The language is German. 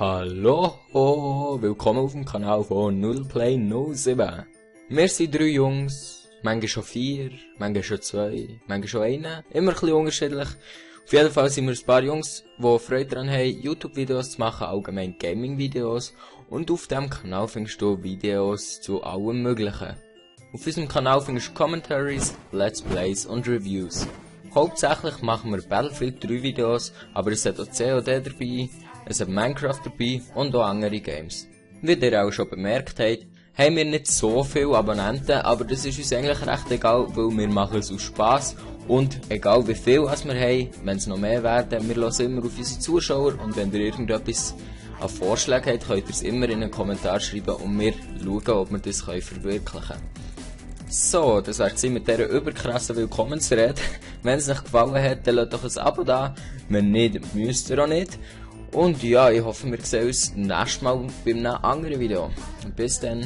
Hallo, willkommen auf dem Kanal von Nullplay07. Wir sind 3 Jungs, manchmal schon 4, manchmal schon 2, manchmal schon 1, immer ein bisschen unterschiedlich. Auf jeden Fall sind wir ein paar Jungs, die Freude daran haben, YouTube-Videos zu machen, allgemein Gaming-Videos. Und auf diesem Kanal findest du Videos zu allem Möglichen. Auf unserem Kanal findest du Commentaries, Let's Plays und Reviews. Hauptsächlich machen wir Battlefield 3 Videos, aber es hat auch COD dabei, es hat Minecraft dabei und auch andere Games. Wie ihr auch schon bemerkt habt, haben wir nicht so viele Abonnenten, aber das ist uns eigentlich recht egal, weil wir machen es aus Spass. Und egal wie viel wir haben, wenn es noch mehr werden, wir hören immer auf unsere Zuschauer und wenn ihr irgendetwas an Vorschlägen habt, könnt ihr es immer in einen Kommentar schreiben und wir schauen, ob wir das verwirklichen können. So, das wäre es mit dieser überkrassen Willkommensrede. Wenn es euch gefallen hat, dann lasst doch ein Abo da. Wenn nicht, müsst ihr auch nicht. Und ja, ich hoffe, wir sehen uns nächstes Mal bei einem anderen Video. Bis dann.